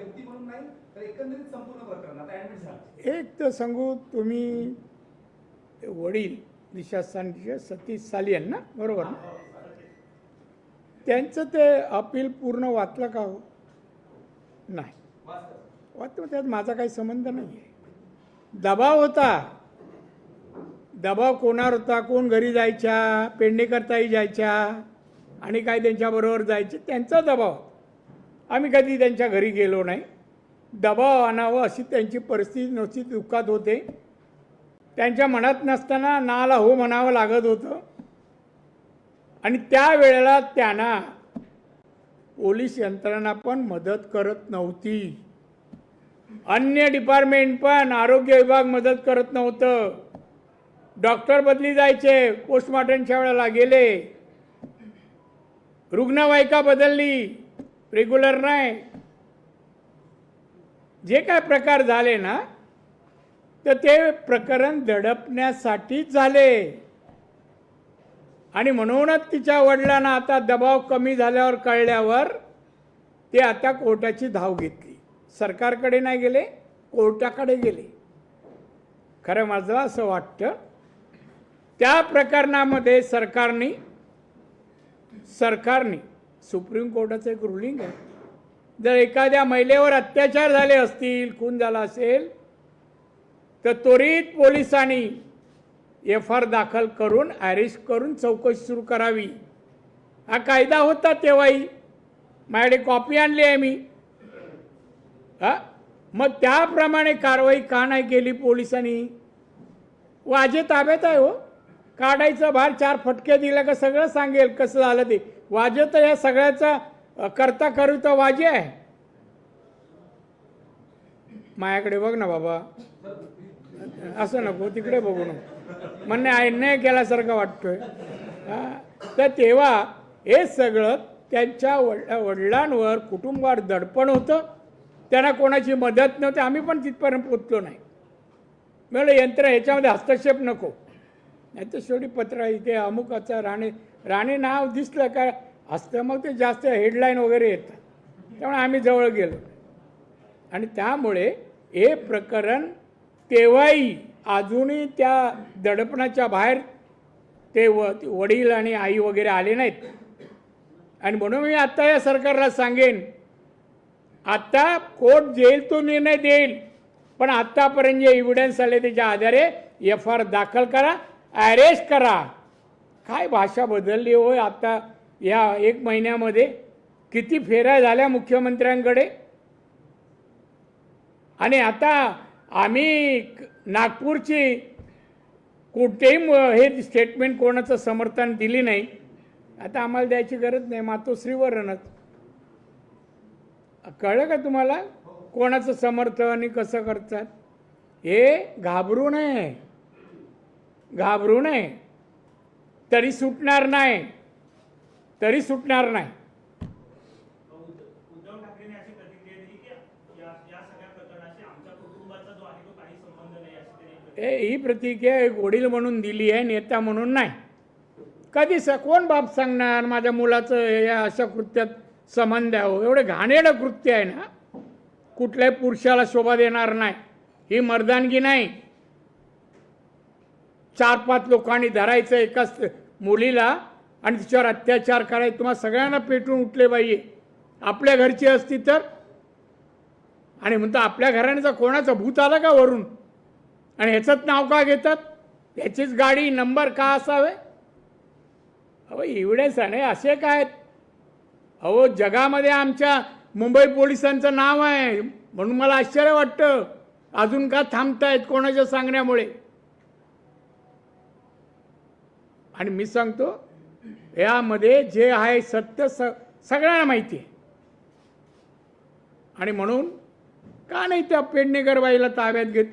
व्यक्ती म्हणून नाही तर एकंदरीत संपूर्ण प्रकरण आता ऍडमिट झालं. एक तर सांगू, तुम्ही वडील दिशास्थानचे सतीश सालियन ना, बरोबर ना, त्यांचं ते अपील पूर्ण वाचलं का हो? नाही वाचलं, त्यात माझा काही संबंध नाही आहे. दबाव होता, दबाव कोणावर होता? कोण घरी जायच्या, पेडणेकरताई जायच्या आणि काय त्यांच्याबरोबर जायचे, त्यांचा दबाव. आम्ही कधी त्यांच्या घरी गेलो नाही. दबाव आणावं अशी त्यांची परिस्थिती नव्हती, दुःखात होते. त्यांच्या मनात नसताना नाला हो म्हणावं लागत होतं. आणि त्यावेळेला त्यांना पोलीस यंत्रणा पण मदत करत नव्हती, अन्य डिपार्टमेंट पण, आरोग्य विभाग मदत करत नव्हतं. डॉक्टर बदली जायचे, पोस्टमॉर्टमच्या वेळेला गेले, रुग्णवाहिका बदलली, रेग्युलर नाही. जे काय प्रकार झाले ना, तर ते प्रकरण दडपण्यासाठीच झाले. आणि म्हणूनच तिच्या वडिलांना आता दबाव कमी झाल्यावर कळल्यावर ते आता कोर्टाची धाव घेतली. सरकारकडे नाही गेले, कोर्टाकडे गेले. खरं मला असं वाटतं त्या प्रकरणामध्ये सरकारने सुप्रीम कोर्टाचं एक रुलिंग आहे, जर एखाद्या महिलेवर अत्याचार झाले असतील, खून झाला असेल, तर त्वरित पोलिसांनी FR दाखल करून अरेस्ट करून चौकशी सुरू करावी. हा कायदा होता तेव्हाही, माझ्याकडे कॉपी आणली आहे मी. मग त्याप्रमाणे कारवाई का नाही केली पोलिसांनी? वाजे ताब्यात आहे हो, काढायचं बाहेर, 4 फटके दिले का सगळं सांगेल कसं झालं ते. वाजे तर या सगळ्याचा करता करू तर वाजे आहे. माझ्याकडे बघ ना बाबा, असं नको, तिकडे बघू नको, म्हणणे अन्याय केल्यासारखं वाटतोय. तर तेव्हा हे सगळं त्यांच्या वडिलांवर, कुटुंबावर दडपण होतं. त्यांना कोणाची मदत नव्हती. आम्ही पण तिथपर्यंत पोचलो नाही. म्हणलं यंत्र ह्याच्यामध्ये हस्तक्षेप नको, नाही तर शेवटी पत्र इथे अमुकाचं राणे नाव दिसलं का असतं, मग ते जास्त हेडलाईन वगैरे येतात. त्यामुळे आम्ही जवळ गेलो. आणि त्यामुळे हे प्रकरण तेव्हाही अजूनही त्या दडपणाच्या बाहेर ते वडील आणि आई वगैरे आले नाहीत. आणि म्हणून मी आत्ता या सरकारला सांगेन, आता कोर्ट जेल तो निर्णय देईल, पण आत्तापर्यंत जे एव्हिडन्स आले त्याच्या आधारे FR दाखल करा, अरेस्ट करा. काय भाषा बदलली होय आता या 1 महिन्यामध्ये. किती फेऱ्या झाल्या मुख्यमंत्र्यांकडे. आणि आता आम्ही नागपूरची कुठेही हे स्टेटमेंट कोणाचं समर्थन दिली नाही. आता आम्हाला द्यायची गरज नाही, मातोश्रीवरूनच. कळलं का तुम्हाला कोणाचं समर्थन आणि कसं करतात? हे घाबरू नये, घाबरू नये. तरी सुटणार नाही, तरी सुटणार नाही. उद्धव ठाकरेंनी अशी प्रतिक्रिया दिली की या सगळ्या प्रकरणाशी आमच्या कुटुंबाचा जो आहे तो काही संबंध नाही, अशी त्यांनी ही प्रतिक्रिया एक वडील म्हणून दिली आहे, नेता म्हणून नाही. कधी कोण बाप सांगणार माझ्या मुलाचं या अशा कृत्यात संबंध आहे? एवढे घाणेरडं कृत्य आहे ना, कुठल्याही पुरुषाला शोभा देणार नाही. ही मर्दानगी नाही. 4-5 लोकांनी धरायचं एकाच मुलीला आणि तिच्यावर अत्याचार करायचे. तुम्हाला सगळ्यांना पेटून उठले पाहिजे. आपल्या घरची असती तर. आणि म्हणतो आपल्या घराण्याचा कोणाचं भूत आलं का वरून, आणि ह्याचंच नाव का घेतात? ह्याचीच गाडी नंबर का असावे? अहो एवढेच आहे असे काय? अहो जगामध्ये आमच्या मुंबई पोलिसांचं नाव आहे, म्हणून मला आश्चर्य वाटतं अजून का थांबतायत कोणाच्या सांगण्यामुळे. आणि मी सांगतो यामध्ये जे आहे सत्य सगळ्यांना माहिती आहे. आणि म्हणून का नाही त्या पेडणेकर बाईला ताब्यात घेत